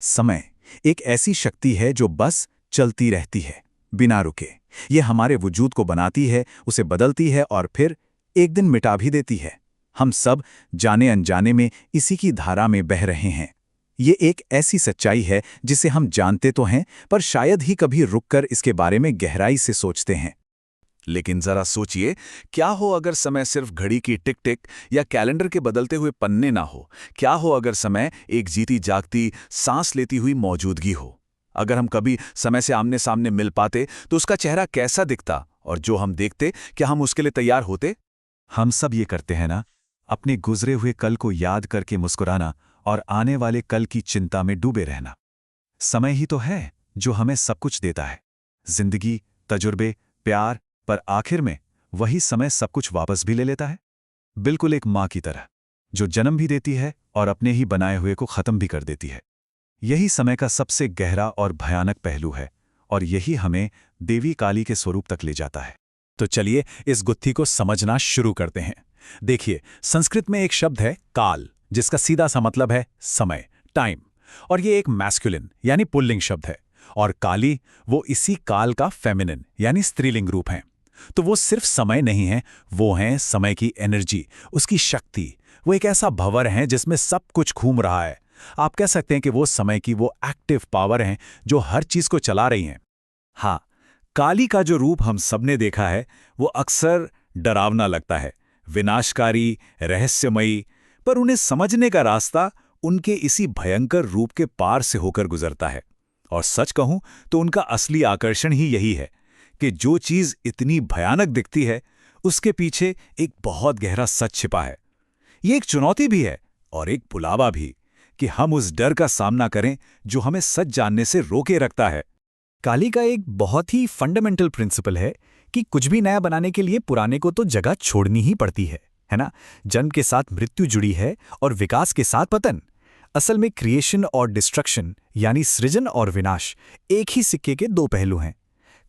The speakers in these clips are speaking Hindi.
समय एक ऐसी शक्ति है जो बस चलती रहती है, बिना रुके। ये हमारे वजूद को बनाती है, उसे बदलती है और फिर एक दिन मिटा भी देती है। हम सब जाने अनजाने में इसी की धारा में बह रहे हैं। ये एक ऐसी सच्चाई है जिसे हम जानते तो हैं, पर शायद ही कभी रुककर इसके बारे में गहराई से सोचते हैं। लेकिन जरा सोचिए, क्या हो अगर समय सिर्फ घड़ी की टिक टिक या कैलेंडर के बदलते हुए पन्ने ना हो? क्या हो अगर समय एक जीती जागती, सांस लेती हुई मौजूदगी हो? अगर हम कभी समय से आमने सामने मिल पाते तो उसका चेहरा कैसा दिखता, और जो हम देखते, क्या हम उसके लिए तैयार होते? हम सब ये करते हैं ना, अपने गुजरे हुए कल को याद करके मुस्कुराना और आने वाले कल की चिंता में डूबे रहना। समय ही तो है जो हमें सब कुछ देता है, जिंदगी, तजुर्बे, प्यार, पर आखिर में वही समय सब कुछ वापस भी ले लेता है। बिल्कुल एक माँ की तरह, जो जन्म भी देती है और अपने ही बनाए हुए को खत्म भी कर देती है। यही समय का सबसे गहरा और भयानक पहलू है, और यही हमें देवी काली के स्वरूप तक ले जाता है। तो चलिए इस गुत्थी को समझना शुरू करते हैं। देखिए, संस्कृत में एक शब्द है काल, जिसका सीधा सा मतलब है समय, टाइम, और ये एक मैस्कुलिन यानी पुल्लिंग शब्द है। और काली वो इसी काल का फेमिनिन यानी स्त्रीलिंग रूप है। तो वो सिर्फ समय नहीं है, वो हैं समय की एनर्जी, उसकी शक्ति। वो एक ऐसा भंवर है जिसमें सब कुछ घूम रहा है। आप कह सकते हैं कि वो समय की वो एक्टिव पावर हैं जो हर चीज को चला रही हैं। हाँ, काली का जो रूप हम सबने देखा है वो अक्सर डरावना लगता है, विनाशकारी, रहस्यमयी, पर उन्हें समझने का रास्ता उनके इसी भयंकर रूप के पार से होकर गुजरता है। और सच कहूं तो उनका असली आकर्षण ही यही है कि जो चीज इतनी भयानक दिखती है उसके पीछे एक बहुत गहरा सच छिपा है। ये एक चुनौती भी है और एक बुलावा भी, कि हम उस डर का सामना करें जो हमें सच जानने से रोके रखता है। काली का एक बहुत ही फंडामेंटल प्रिंसिपल है कि कुछ भी नया बनाने के लिए पुराने को तो जगह छोड़नी ही पड़ती है ना? जन्म के साथ मृत्यु जुड़ी है और विकास के साथ पतन। असल में क्रिएशन और डिस्ट्रक्शन यानी सृजन और विनाश एक ही सिक्के के दो पहलू हैं।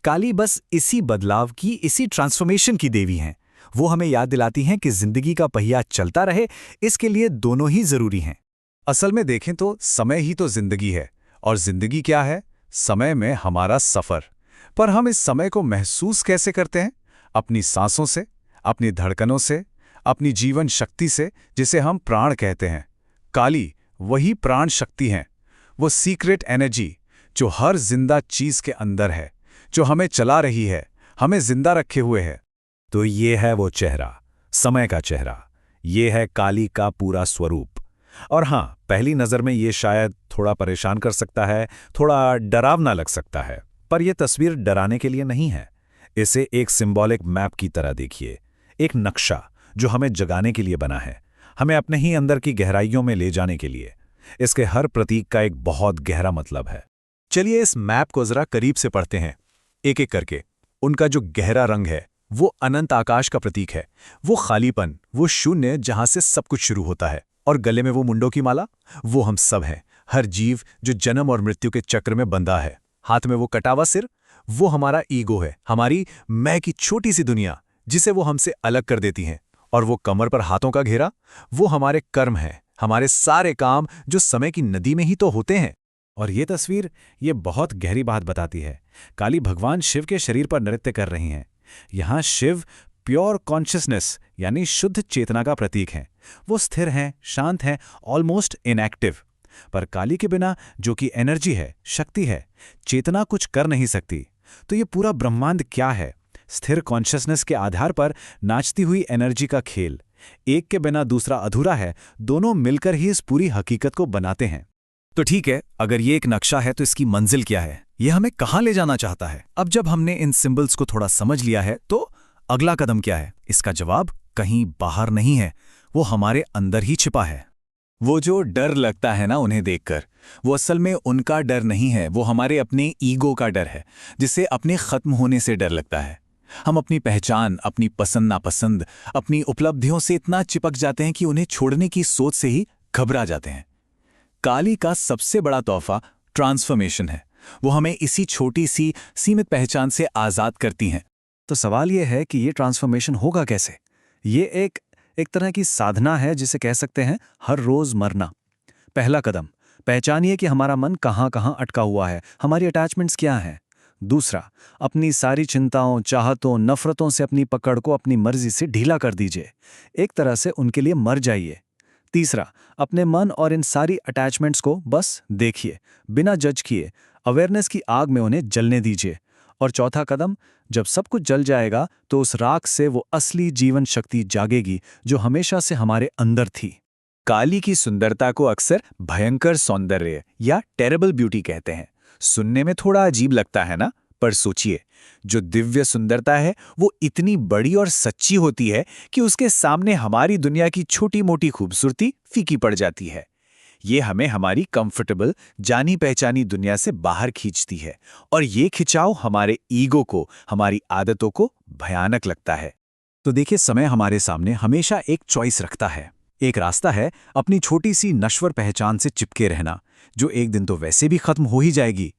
काली बस इसी बदलाव की, इसी ट्रांसफॉर्मेशन की देवी हैं। वो हमें याद दिलाती हैं कि जिंदगी का पहिया चलता रहे, इसके लिए दोनों ही जरूरी हैं। असल में देखें तो समय ही तो जिंदगी है, और जिंदगी क्या है? समय में हमारा सफर। पर हम इस समय को महसूस कैसे करते हैं? अपनी सांसों से, अपनी धड़कनों से, अपनी जीवन शक्ति से, जिसे हम प्राण कहते हैं। काली वही प्राण शक्ति हैं, वो सीक्रेट एनर्जी जो हर जिंदा चीज के अंदर है, जो हमें चला रही है, हमें जिंदा रखे हुए है। तो ये है वो चेहरा, समय का चेहरा। ये है काली का पूरा स्वरूप। और हाँ, पहली नज़र में ये शायद थोड़ा परेशान कर सकता है, थोड़ा डरावना लग सकता है, पर यह तस्वीर डराने के लिए नहीं है। इसे एक सिंबॉलिक मैप की तरह देखिए, एक नक्शा जो हमें जगाने के लिए बना है, हमें अपने ही अंदर की गहराइयों में ले जाने के लिए। इसके हर प्रतीक का एक बहुत गहरा मतलब है। चलिए इस मैप को जरा करीब से पढ़ते हैं, एक एक करके। उनका जो गहरा रंग है वो अनंत आकाश का प्रतीक है, वो खालीपन, वो शून्य जहां से सब कुछ शुरू होता है। और गले में वो मुंडों की माला, वो हम सब हैं, हर जीव जो जन्म और मृत्यु के चक्र में बंधा है। हाथ में वो कटावा सिर, वो हमारा ईगो है, हमारी मैं की छोटी सी दुनिया जिसे वो हमसे अलग कर देती हैं। और वो कमर पर हाथों का घेरा, वो हमारे कर्म हैं, हमारे सारे काम जो समय की नदी में ही तो होते हैं। और ये तस्वीर ये बहुत गहरी बात बताती है। काली भगवान शिव के शरीर पर नृत्य कर रही हैं। यहाँ शिव प्योर कॉन्शियसनेस यानी शुद्ध चेतना का प्रतीक हैं। वो स्थिर हैं, शांत हैं, ऑलमोस्ट इनएक्टिव। पर काली के बिना जो कि एनर्जी है, शक्ति है, चेतना कुछ कर नहीं सकती। तो ये पूरा ब्रह्मांड क्या है? स्थिर कॉन्शियसनेस के आधार पर नाचती हुई एनर्जी का खेल। एक के बिना दूसरा अधूरा है, दोनों मिलकर ही इस पूरी हकीकत को बनाते हैं। तो ठीक है, अगर ये एक नक्शा है तो इसकी मंजिल क्या है? ये हमें कहाँ ले जाना चाहता है? अब जब हमने इन सिंबल्स को थोड़ा समझ लिया है तो अगला कदम क्या है? इसका जवाब कहीं बाहर नहीं है, वो हमारे अंदर ही छिपा है। वो जो डर लगता है ना उन्हें देखकर, वो असल में उनका डर नहीं है, वो हमारे अपने ईगो का डर है, जिसे अपने खत्म होने से डर लगता है। हम अपनी पहचान, अपनी पसंद नापसंद, अपनी उपलब्धियों से इतना चिपक जाते हैं कि उन्हें छोड़ने की सोच से ही घबरा जाते हैं। काली का सबसे बड़ा तोहफा ट्रांसफॉर्मेशन है। वो हमें इसी छोटी सी सीमित पहचान से आज़ाद करती हैं। तो सवाल यह है कि ये ट्रांसफॉर्मेशन होगा कैसे? ये एक तरह की साधना है जिसे कह सकते हैं हर रोज मरना। पहला कदम, पहचानिए कि हमारा मन कहाँ कहाँ अटका हुआ है, हमारी अटैचमेंट्स क्या हैं। दूसरा, अपनी सारी चिंताओं, चाहतों, नफरतों से अपनी पकड़ को अपनी मर्जी से ढीला कर दीजिए। एक तरह से उनके लिए मर जाइए। तीसरा, अपने मन और इन सारी अटैचमेंट्स को बस देखिए, बिना जज किए, अवेयरनेस की आग में उन्हें जलने दीजिए। और चौथा कदम, जब सब कुछ जल जाएगा तो उस राख से वो असली जीवन शक्ति जागेगी जो हमेशा से हमारे अंदर थी। काली की सुंदरता को अक्सर भयंकर सौंदर्य या टेरेबल ब्यूटी कहते हैं। सुनने में थोड़ा अजीब लगता है ना, पर सोचिए, जो दिव्य सुंदरता है वो इतनी बड़ी और सच्ची होती है कि उसके सामने हमारी दुनिया की छोटी मोटी खूबसूरती फीकी पड़ जाती है। ये हमें हमारी कंफर्टेबल, जानी पहचानी दुनिया से बाहर खींचती है, और ये खिंचाव हमारे ईगो को, हमारी आदतों को भयानक लगता है। तो देखिए, समय हमारे सामने हमेशा एक चॉइस रखता है। एक रास्ता है अपनी छोटी सी नश्वर पहचान से चिपके रहना, जो एक दिन तो वैसे भी खत्म हो ही जाएगी।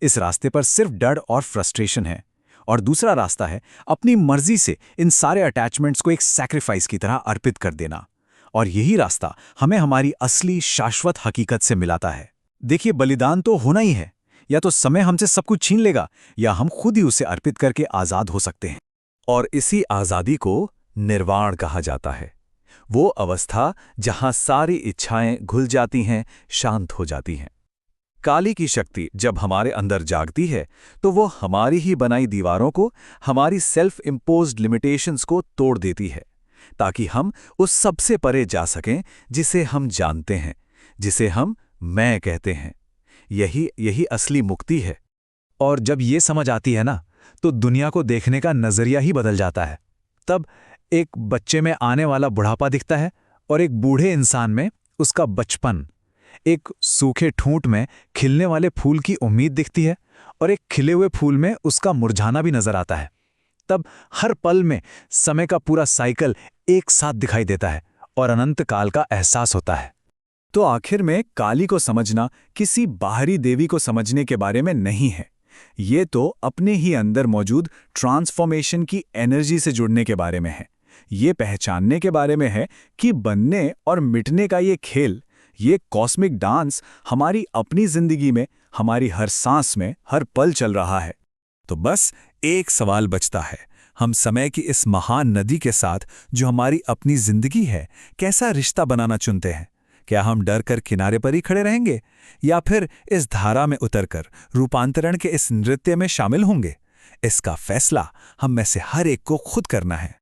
इस रास्ते पर सिर्फ डर और फ्रस्ट्रेशन है। और दूसरा रास्ता है अपनी मर्जी से इन सारे अटैचमेंट्स को एक सैक्रिफाइस की तरह अर्पित कर देना। और यही रास्ता हमें हमारी असली शाश्वत हकीकत से मिलाता है। देखिए, बलिदान तो होना ही है। या तो समय हमसे सब कुछ छीन लेगा, या हम खुद ही उसे अर्पित करके आज़ाद हो सकते हैं। और इसी आज़ादी को निर्वाण कहा जाता है। वो अवस्था जहां सारी इच्छाएं घुल जाती हैं, शांत हो जाती हैं। काली की शक्ति जब हमारे अंदर जागती है तो वो हमारी ही बनाई दीवारों को, हमारी सेल्फ इम्पोज्ड लिमिटेशंस को तोड़ देती है, ताकि हम उस सबसे परे जा सकें जिसे हम जानते हैं, जिसे हम मैं कहते हैं। यही असली मुक्ति है। और जब ये समझ आती है ना, तो दुनिया को देखने का नजरिया ही बदल जाता है। तब एक बच्चे में आने वाला बुढ़ापा दिखता है, और एक बूढ़े इंसान में उसका बचपन। एक सूखे ठूंठ में खिलने वाले फूल की उम्मीद दिखती है, और एक खिले हुए फूल में उसका मुरझाना भी नजर आता है। तब हर पल में समय का पूरा साइकिल एक साथ दिखाई देता है, और अनंत काल का एहसास होता है। तो आखिर में काली को समझना किसी बाहरी देवी को समझने के बारे में नहीं है। ये तो अपने ही अंदर मौजूद ट्रांसफॉर्मेशन की एनर्जी से जुड़ने के बारे में है। ये पहचानने के बारे में है कि बनने और मिटने का ये खेल, ये कॉस्मिक डांस हमारी अपनी जिंदगी में, हमारी हर सांस में, हर पल चल रहा है। तो बस एक सवाल बचता है, हम समय की इस महान नदी के साथ जो हमारी अपनी जिंदगी है, कैसा रिश्ता बनाना चुनते हैं? क्या हम डर कर किनारे पर ही खड़े रहेंगे, या फिर इस धारा में उतरकर रूपांतरण के इस नृत्य में शामिल होंगे? इसका फैसला हम में से हर एक को खुद करना है।